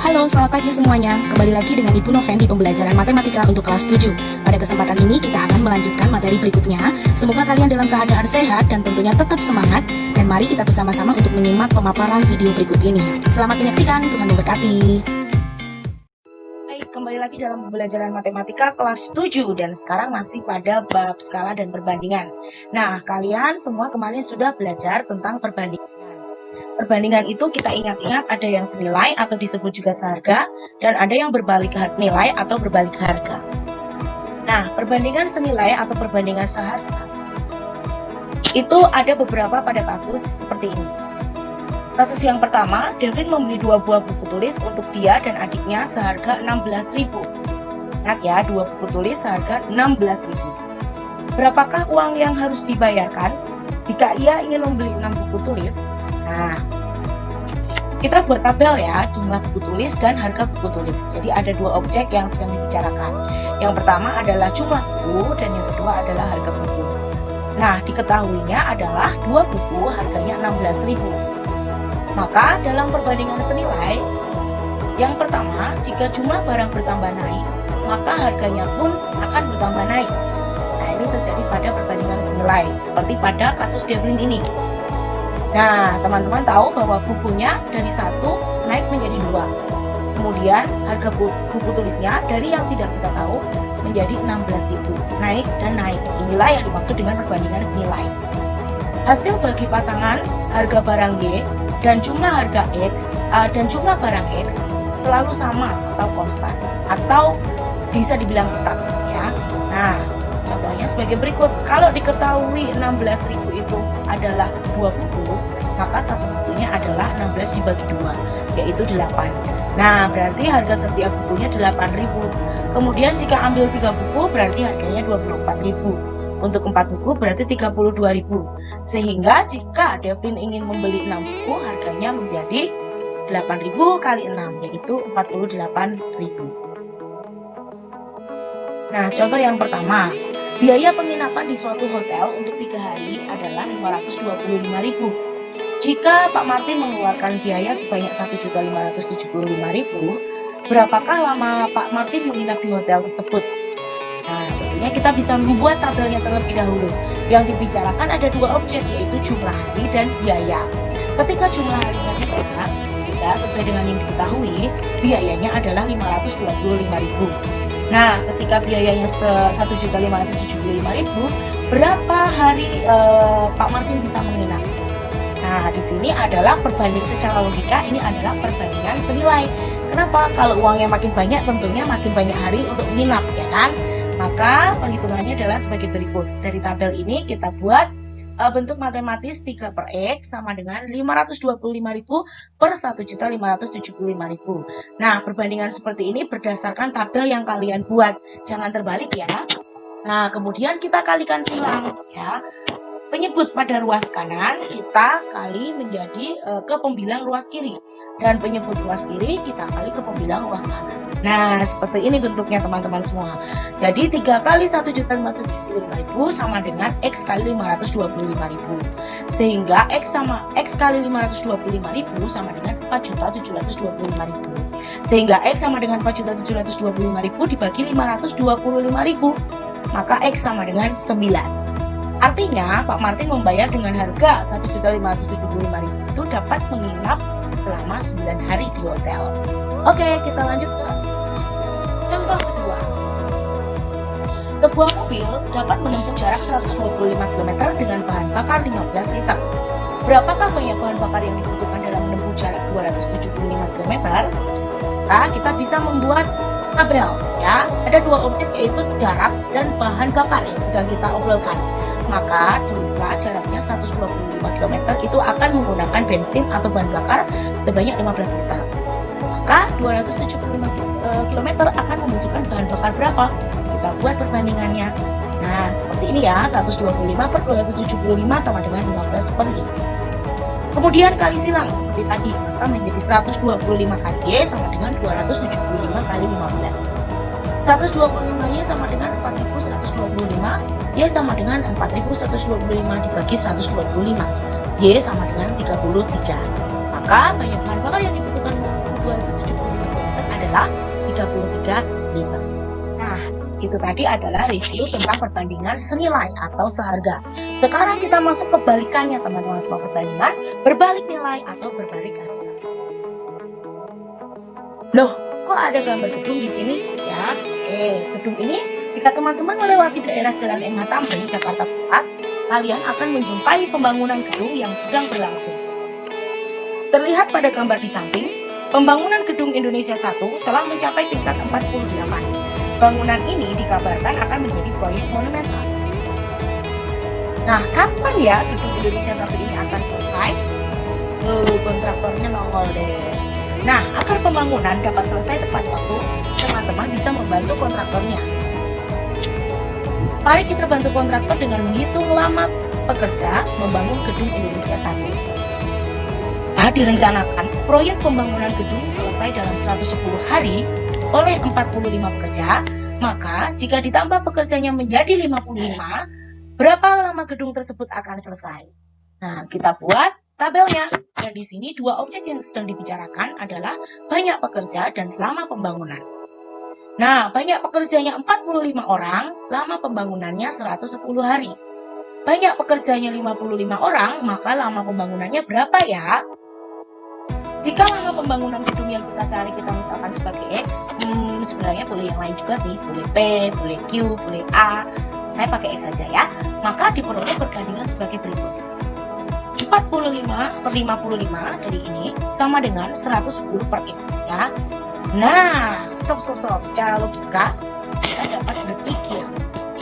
Halo, selamat pagi semuanya. Kembali lagi dengan Ibu Noven di pembelajaran matematika untuk kelas 7. Pada kesempatan ini kita akan melanjutkan materi berikutnya. Semoga kalian dalam keadaan sehat dan tentunya tetap semangat. Dan mari kita bersama-sama untuk menyimak pemaparan video berikut ini. Selamat menyaksikan, Tuhan memberkati. Baik, kembali lagi dalam pembelajaran matematika kelas 7 dan sekarang masih pada bab skala dan perbandingan. Nah, kalian semua kemarin sudah belajar tentang perbandingan. Perbandingan itu kita ingat-ingat ada yang senilai atau disebut juga seharga, dan ada yang berbalik nilai atau berbalik harga. Nah, perbandingan senilai atau perbandingan seharga itu ada beberapa pada kasus seperti ini. Kasus yang pertama, Devin membeli 2 buah buku tulis untuk dia dan adiknya seharga 16.000. Ingat ya, 2 buku tulis seharga 16.000. Berapakah uang yang harus dibayarkan jika ia ingin membeli 6 buku tulis? Nah, kita buat tabel ya, jumlah buku tulis dan harga buku tulis. Jadi ada 2 objek yang sedang dibicarakan. Yang pertama adalah jumlah buku dan yang kedua adalah harga buku. Nah, diketahuinya adalah 2 buku harganya 16.000. Maka dalam perbandingan senilai, yang pertama, jika jumlah barang bertambah naik, maka harganya pun akan bertambah naik. Nah, ini terjadi pada perbandingan senilai, seperti pada kasus Devlin ini. Nah, teman-teman tahu bahwa bukunya dari 1 naik menjadi 2. Kemudian harga buku tulisnya dari yang tidak kita tahu menjadi 16.000. Naik dan naik. Inilah yang dimaksud dengan perbandingan senilai. Hasil bagi pasangan harga barang Y dan jumlah harga X dan jumlah barang X selalu sama atau konstan atau bisa dibilang tetap ya. Nah, contohnya sebagai berikut. Kalau diketahui 16.000 itu adalah 2 buku, maka satu bukunya adalah 16 dibagi 2, yaitu 8. Nah, berarti harga setiap bukunya 8.000. Kemudian jika ambil 3 buku, berarti harganya 24.000. Untuk 4 buku berarti 32.000. Sehingga jika Devin ingin membeli 6 buku, harganya menjadi 8.000 kali 6, yaitu 48.000. Nah, contoh yang pertama, biaya penginapan di suatu hotel untuk 3 hari adalah 525.000. Jika Pak Martin mengeluarkan biaya sebanyak 1.575.000, berapakah lama Pak Martin menginap di hotel tersebut? Nah, tentunya kita bisa membuat tabelnya terlebih dahulu. Yang dibicarakan ada 2 objek, yaitu jumlah hari dan biaya. Ketika jumlah harinya kita sesuai dengan yang diketahui, biayanya adalah 525.000. Nah, ketika biayanya 1.575.000, berapa hari Pak Martin bisa menginap? Nah, di sini adalah perbanding secara logika, ini adalah perbandingan senilai. Kenapa? Kalau uangnya makin banyak, tentunya makin banyak hari untuk menginap, ya kan? Maka perhitungannya adalah sebagai berikut. Dari tabel ini kita buat bentuk matematis 3 per X sama dengan 525.000 per 1.575.000. Nah, perbandingan seperti ini berdasarkan tabel yang kalian buat. Jangan terbalik ya. Nah, kemudian kita kalikan silang ya. Penyebut pada ruas kanan kita kali menjadi ke pembilang ruas kiri. Dan penyebut ruas kiri kita kali ke pembilang ruas kanan. Nah, seperti ini bentuknya teman-teman semua. Jadi 3 kali 1.575.000 sama dengan X kali 525.000. Sehingga X kali 525.000 sama dengan 4.725.000. Sehingga X sama dengan 4.725.000 dibagi 525.000. Maka X sama dengan 9. Artinya, Pak Martin membayar dengan harga 1.575.000 itu dapat menginap selama 9 hari di hotel. Oke, kita lanjut ke contoh kedua. Sebuah mobil dapat menempuh jarak 125 km dengan bahan bakar 15 liter. Berapakah banyak bahan bakar yang dibutuhkan dalam menempuh jarak 275 km? Nah, kita bisa membuat tabel ya. Ada 2 objek, yaitu jarak dan bahan bakar yang sedang kita obrolkan. Maka tulislah jaraknya 125 km itu akan menggunakan bensin atau bahan bakar sebanyak 15 liter. Maka 275 km akan membutuhkan bahan bakar berapa? Kita buat perbandingannya. Nah, seperti ini ya, 125 per 275 sama dengan 15 per 5. Kemudian kali silang seperti tadi, maka menjadi 125 kali Y sama dengan 275 kali 15. 125Y sama dengan 4.125, Y sama dengan 4.125 dibagi 125, Y sama dengan 33. Maka banyak bahan bakar yang dibutuhkan 275 adalah 33 liter. Nah, itu tadi adalah review tentang perbandingan senilai atau seharga. Sekarang kita masuk kebalikannya teman-teman semua, perbandingan berbalik nilai atau berbalik harga. Loh, kok ada gambar gedung di sini? Ya, oke, gedung ini jika teman-teman melewati daerah Jalan MH Tamrin, Jakarta Pusat, kalian akan menjumpai pembangunan gedung yang sedang berlangsung. Terlihat pada gambar di samping, pembangunan gedung Indonesia 1 telah mencapai tingkat 48. Bangunan ini dikabarkan akan menjadi proyek monumental. Nah, kapan ya gedung Indonesia 1 ini akan selesai? Kontraktornya nongol deh. Nah, agar pembangunan dapat selesai tepat waktu, teman-teman bisa membantu kontraktornya. Mari kita bantu kontraktor dengan menghitung lama pekerja membangun gedung Indonesia 1. Nah, direncanakan proyek pembangunan gedung selesai dalam 110 hari oleh 45 pekerja, maka jika ditambah pekerjanya menjadi 55, berapa lama gedung tersebut akan selesai? Nah, kita buat tabelnya. Dan di sini dua objek yang sedang dibicarakan adalah banyak pekerja dan lama pembangunan. Nah, banyak pekerjanya 45 orang, lama pembangunannya 110 hari. Banyak pekerjanya 55 orang, maka lama pembangunannya berapa ya? Jika lama pembangunan gedung yang kita cari kita misalkan sebagai X, sebenarnya boleh yang lain juga sih, boleh P, boleh Q, boleh A. Saya pakai X saja ya. Maka diperoleh perbandingan sebagai berikut. 45 per 55 dari ini sama dengan 110 per X ya. Nah, stop. Secara logika kita dapat berpikir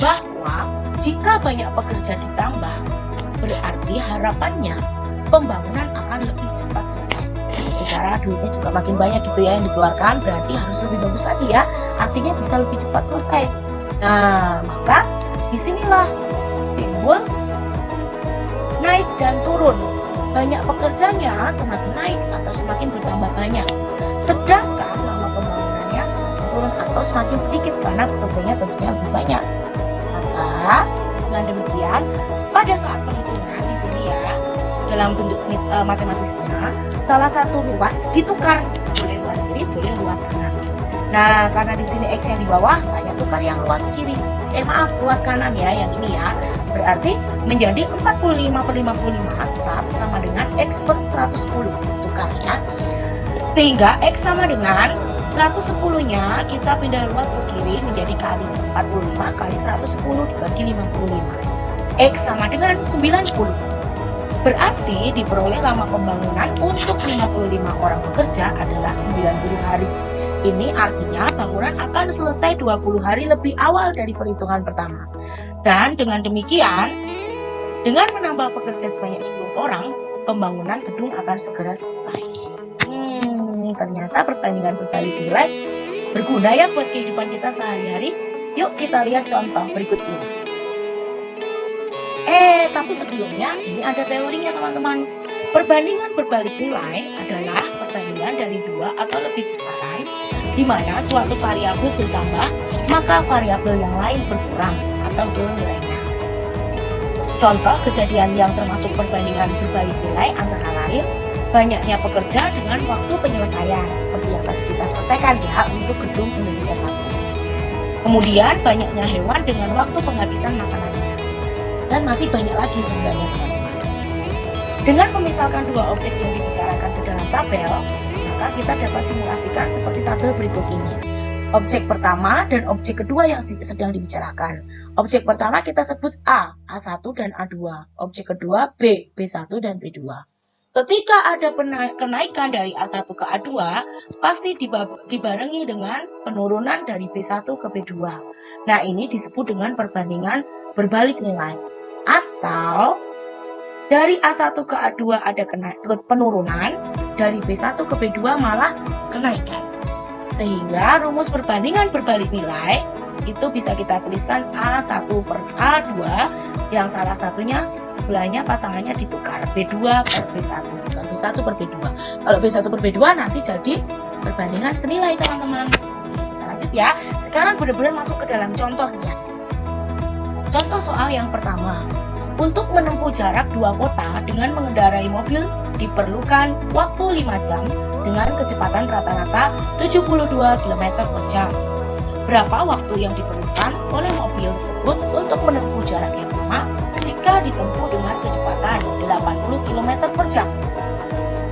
bahwa jika banyak pekerja ditambah, berarti harapannya pembangunan akan lebih cepat selesai. Secara duitnya juga makin banyak gitu ya yang dikeluarkan, berarti harus lebih bagus lagi ya. Artinya bisa lebih cepat selesai. Nah, maka disinilah timbul naik dan turun. Banyak pekerjanya semakin naik atau semakin bertambah banyak. Sedangkan lama pembangunannya semakin turun atau semakin sedikit karena pekerjanya tentunya lebih banyak. Maka dengan demikian pada saat perhitungan di sini ya dalam bentuk matematisnya salah satu ruas ditukar, boleh ruas kiri, boleh ruas kanan. Nah, karena di sini X yang di bawah, saya tukar yang ruas kiri. Ruas kanan ya, yang ini ya. Berarti menjadi 45 per 55 tetap sama dengan X per 110 tukarnya. Sehingga X sama dengan 110-nya kita pindah ruas ke kiri menjadi kali 45 kali 110 dibagi 55. X sama dengan 90. Berarti diperoleh lama pembangunan untuk 55 orang bekerja adalah 90 hari. Ini artinya bangunan akan selesai 20 hari lebih awal dari perhitungan pertama. Dan dengan demikian, dengan menambah pekerja sebanyak 10 orang, pembangunan gedung akan segera selesai. Ternyata perbandingan berbalik nilai berguna ya buat kehidupan kita sehari-hari. Yuk kita lihat contoh berikut ini. Tapi sebelumnya ini ada teorinya teman-teman. Perbandingan berbalik nilai adalah perbandingan dari dua atau lebih besaran di mana suatu variabel bertambah maka variabel yang lain berkurang atau turun nilainya. Contoh kejadian yang termasuk perbandingan berbalik nilai antara lain banyaknya pekerja dengan waktu penyelesaian seperti yang tadi kita selesaikan ya untuk gedung Indonesia 1. Kemudian banyaknya hewan dengan waktu penghabisan makanannya. Dan masih banyak lagi sebenarnya teman-teman. Dengan memisalkan dua objek yang dibicarakan ke dalam tabel, maka kita dapat simulasikan seperti tabel berikut ini. Objek pertama dan objek kedua yang sedang dibicarakan. Objek pertama kita sebut A, A1 dan A2. Objek kedua B, B1 dan B2. Ketika ada kenaikan dari A1 ke A2, pasti dibarengi dengan penurunan dari B1 ke B2. Nah, ini disebut dengan perbandingan berbalik nilai. Atau dari A1 ke A2 ada penurunan, dari B1 ke B2 malah kenaikan. Sehingga rumus perbandingan berbalik nilai itu bisa kita tuliskan A1 per A2 yang salah satunya sebelahnya pasangannya ditukar B2 per B1 bukan B1 per B2. Kalau B1 per B2 nanti jadi perbandingan senilai teman-teman. Kita lanjut ya. Sekarang benar-benar masuk ke dalam contohnya. Contoh soal yang pertama. Untuk menempuh jarak dua kota dengan mengendarai mobil diperlukan waktu 5 jam dengan kecepatan rata-rata 72 km per jam. Berapa waktu yang diperlukan oleh mobil tersebut untuk menempuh jarak yang sama jika ditempuh dengan kecepatan 80 km per jam?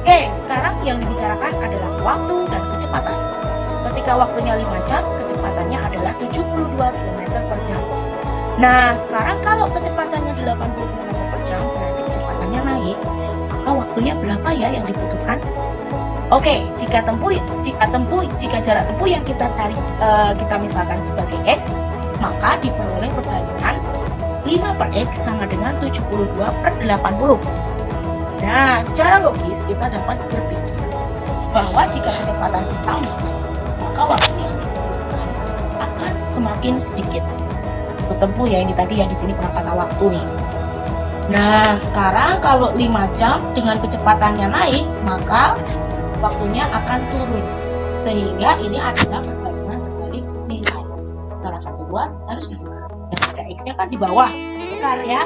Oke, sekarang yang dibicarakan adalah waktu dan kecepatan. Ketika waktunya 5 jam, kecepatannya adalah 72 km per jam. Nah, sekarang kalau kecepatannya 80 km per jam, berarti kecepatannya naik, maka waktunya berapa ya yang dibutuhkan? Oke, jika jarak tempuh yang kita kita misalkan sebagai X, maka diperoleh perbandingan 5 per X sama dengan 72 per 80. Nah, secara logis kita dapat berpikir bahwa jika kecepatan ditambah, maka waktu yang dibutuhkan akan semakin sedikit. Untuk tempuh ya, ini tadi yang di sini kata waktu nih. Nah, sekarang kalau 5 jam dengan kecepatannya naik, maka waktunya akan turun. Sehingga ini adalah perbandingan berbalik nilai. Salah satu ruas harus ditukar. Yang ada X-nya kan di bawah. Tukar ya.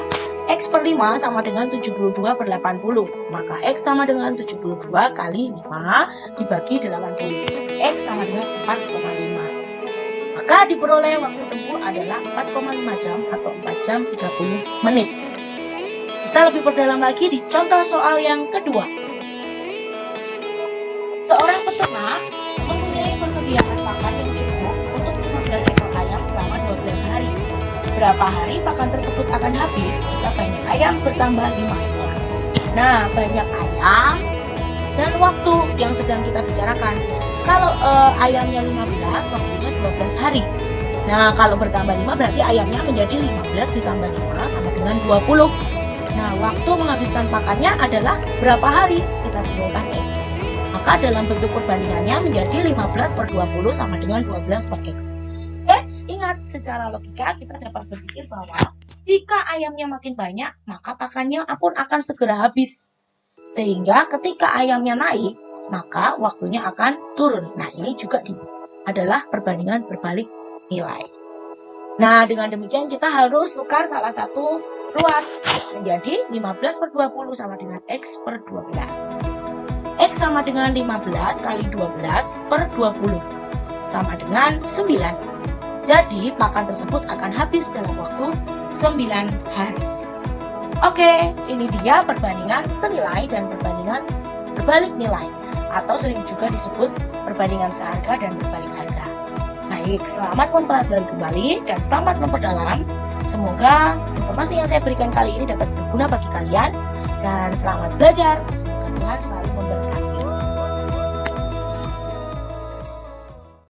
X per 5 sama dengan 72 per 80. Maka X sama dengan 72 kali 5 dibagi 80. X sama dengan 4,5. Maka diperoleh waktu tempuh adalah 4,5 jam atau 4 jam 30 menit. Kita lebih perdalam lagi di contoh soal yang kedua. Seorang peternak mempunyai persediaan pakan yang cukup untuk 15 ekor ayam selama 12 hari. Berapa hari pakan tersebut akan habis jika banyak ayam bertambah 5 ekor? Nah, banyak ayam dan waktu yang sedang kita bicarakan. Kalau ayamnya 15, waktunya 12 hari. Nah, kalau bertambah 5 berarti ayamnya menjadi 15 ditambah 5 sama dengan 20. Nah, waktu menghabiskan pakannya adalah berapa hari? Kita simpulkan X. Maka dalam bentuk perbandingannya menjadi 15 per 20 sama dengan 12 per X. Ingat, secara logika kita dapat berpikir bahwa jika ayamnya makin banyak, maka pakannya pun akan segera habis. Sehingga ketika ayamnya naik, maka waktunya akan turun. Nah, ini juga adalah perbandingan berbalik nilai. Nah, dengan demikian kita harus tukar salah satu ruas menjadi 15 per 20 sama dengan X per 12. X sama dengan 15 kali 12 per 20 sama dengan 9. Jadi, pakan tersebut akan habis dalam waktu 9 hari. Oke, ini dia perbandingan senilai dan perbandingan berbalik nilai. Atau sering juga disebut perbandingan seharga dan berbalik harga. Baik, selamat mempelajari kembali dan selamat memperdalam. Semoga informasi yang saya berikan kali ini dapat berguna bagi kalian. Dan selamat belajar. Semoga Tuhan selalu memberkati.